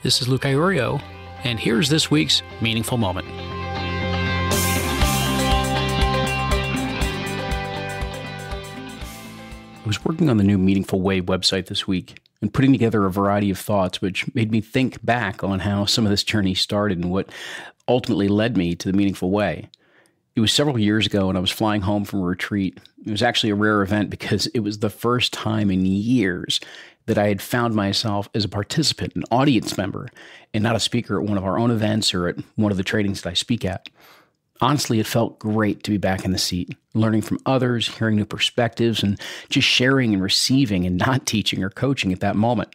This is Luke Iorio, and here's this week's Meaningful Moment. I was working on the new Meaningful Way website this week and putting together a variety of thoughts which made me think back on how some of this journey started and what ultimately led me to the Meaningful Way. It was several years ago and I was flying home from a retreat. It was actually a rare event because it was the first time in years that I had found myself as a participant, an audience member, and not a speaker at one of our own events or at one of the trainings that I speak at. Honestly, it felt great to be back in the seat, learning from others, hearing new perspectives, and just sharing and receiving and not teaching or coaching at that moment.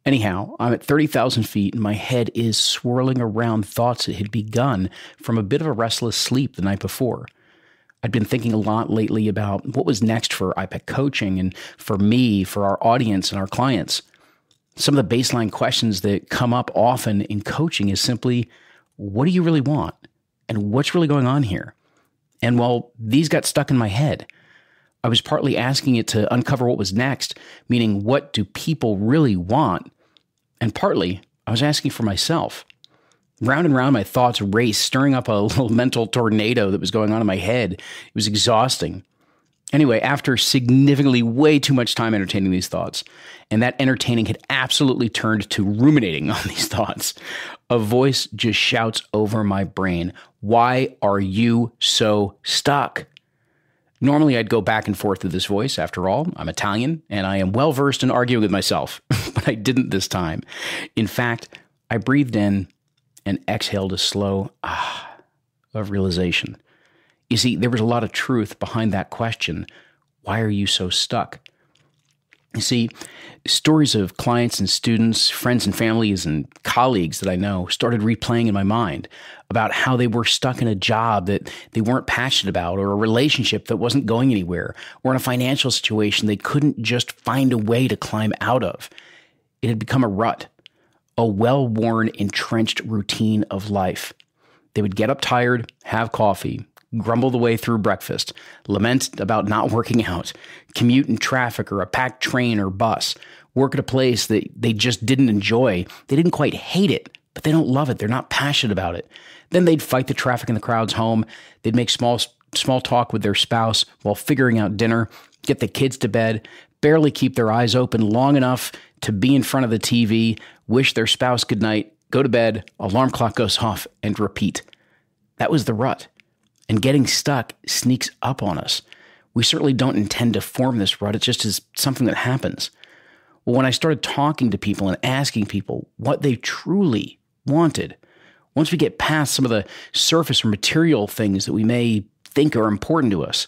Anyhow, I'm at 30,000 feet and my head is swirling around thoughts that had begun from a bit of a restless sleep the night before. I'd been thinking a lot lately about what was next for IPEC coaching and for me, for our audience and our clients. Some of the baseline questions that come up often in coaching is simply, what do you really want? And what's really going on here? And well, these got stuck in my head. I was partly asking it to uncover what was next, meaning what do people really want? And partly, I was asking for myself. Round and round my thoughts raced, stirring up a little mental tornado that was going on in my head. It was exhausting. Anyway, after significantly way too much time entertaining these thoughts, and that entertaining had absolutely turned to ruminating on these thoughts, a voice just shouts over my brain, "Why are you so stuck?" Normally, I'd go back and forth with this voice. After all, I'm Italian, and I am well-versed in arguing with myself, but I didn't this time. In fact, I breathed in and exhaled a slow of realization. You see, there was a lot of truth behind that question, why are you so stuck? You see, stories of clients and students, friends and families and colleagues that I know started replaying in my mind about how they were stuck in a job that they weren't passionate about, or a relationship that wasn't going anywhere, or in a financial situation they couldn't just find a way to climb out of. It had become a rut, a well-worn, entrenched routine of life. They would get up tired, have coffee, grumble the way through breakfast, lament about not working out, commute in traffic or a packed train or bus, work at a place that they just didn't enjoy. They didn't quite hate it, but they don't love it. They're not passionate about it. Then they'd fight the traffic in the crowds home. They'd make small talk with their spouse while figuring out dinner, get the kids to bed, barely keep their eyes open long enough to be in front of the TV, wish their spouse good night, go to bed, alarm clock goes off, and repeat. That was the rut. And getting stuck sneaks up on us. We certainly don't intend to form this rut. It just is something that happens. Well, when I started talking to people and asking people what they truly wanted, once we get past some of the surface or material things that we may think are important to us,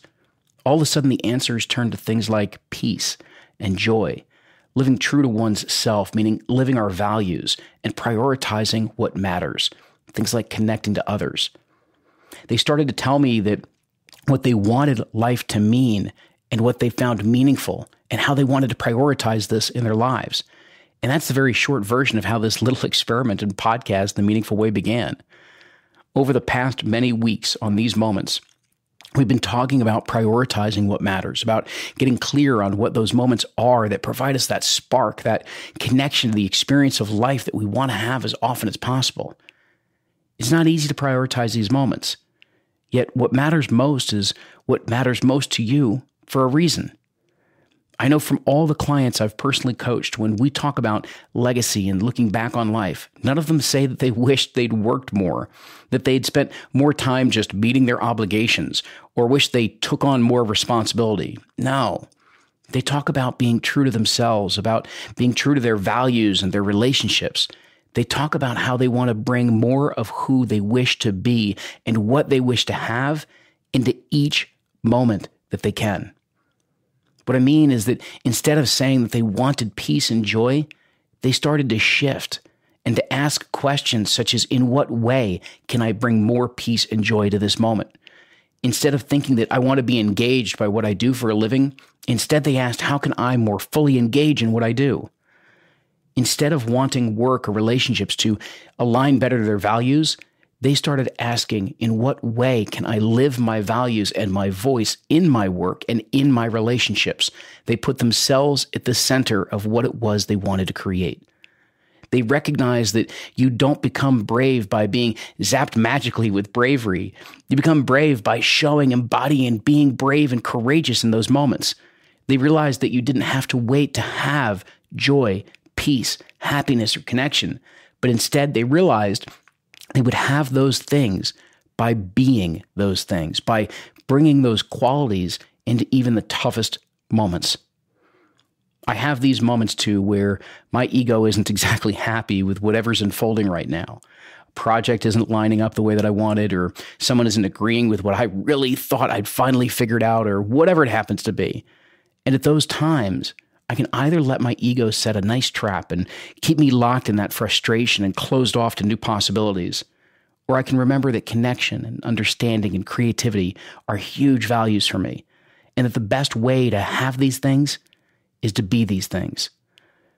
all of a sudden the answers turn to things like peace and joy, living true to one's self, meaning living our values and prioritizing what matters, things like connecting to others. They started to tell me that what they wanted life to mean and what they found meaningful and how they wanted to prioritize this in their lives. And that's the very short version of how this little experiment and podcast, The Meaningful Way, began. Over the past many weeks on these moments, we've been talking about prioritizing what matters, about getting clear on what those moments are that provide us that spark, that connection to the experience of life that we want to have as often as possible. It's not easy to prioritize these moments. Yet what matters most is what matters most to you for a reason. I know from all the clients I've personally coached, when we talk about legacy and looking back on life, none of them say that they wished they'd worked more, that they'd spent more time just meeting their obligations, or wish they took on more responsibility. No. They talk about being true to themselves, about being true to their values and their relationships. They talk about how they want to bring more of who they wish to be and what they wish to have into each moment that they can. What I mean is that instead of saying that they wanted peace and joy, they started to shift and to ask questions such as, in what way can I bring more peace and joy to this moment? Instead of thinking that I want to be engaged by what I do for a living, instead they asked, how can I more fully engage in what I do? Instead of wanting work or relationships to align better to their values, they started asking, in what way can I live my values and my voice in my work and in my relationships? They put themselves at the center of what it was they wanted to create. They recognize that you don't become brave by being zapped magically with bravery. You become brave by showing, embodying, and being brave and courageous in those moments. They realize that you didn't have to wait to have joy, peace, happiness, or connection, but instead they realized they would have those things by being those things, by bringing those qualities into even the toughest moments. I have these moments too where my ego isn't exactly happy with whatever's unfolding right now. A project isn't lining up the way that I wanted, or someone isn't agreeing with what I really thought I'd finally figured out, or whatever it happens to be. And at those times, I can either let my ego set a nice trap and keep me locked in that frustration and closed off to new possibilities, or I can remember that connection and understanding and creativity are huge values for me, and that the best way to have these things is to be these things.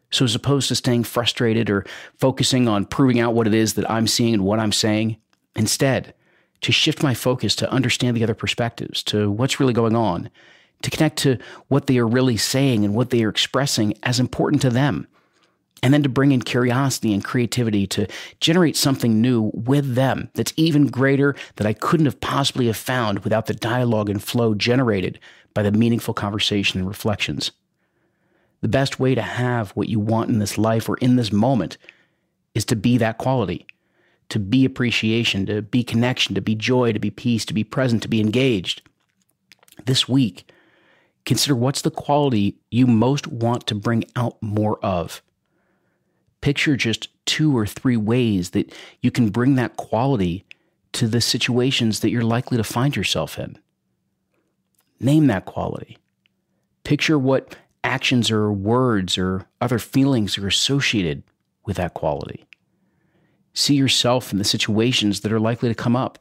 So as opposed to staying frustrated or focusing on proving out what it is that I'm seeing and what I'm saying, instead, to shift my focus to understand the other perspectives, to what's really going on, to connect to what they are really saying and what they are expressing as important to them, and then to bring in curiosity and creativity to generate something new with them that's even greater that I couldn't have possibly have found without the dialogue and flow generated by the meaningful conversation and reflections. The best way to have what you want in this life or in this moment is to be that quality, to be appreciation, to be connection, to be joy, to be peace, to be present, to be engaged. This week, consider what's the quality you most want to bring out more of. Picture just 2 or 3 ways that you can bring that quality to the situations that you're likely to find yourself in. Name that quality. Picture what actions or words or other feelings are associated with that quality. See yourself in the situations that are likely to come up,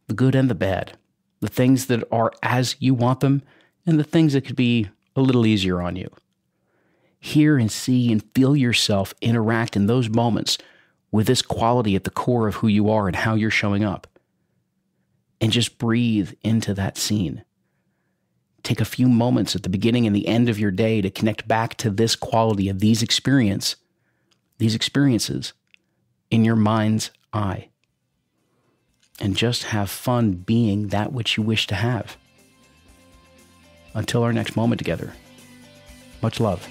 the good and the bad, the things that are as you want them, and the things that could be a little easier on you. Hear and see and feel yourself interact in those moments with this quality at the core of who you are and how you're showing up. And just breathe into that scene. Take a few moments at the beginning and the end of your day to connect back to this quality of these experiences in your mind's eye. And just have fun being that which you wish to have. Until our next moment together, much love.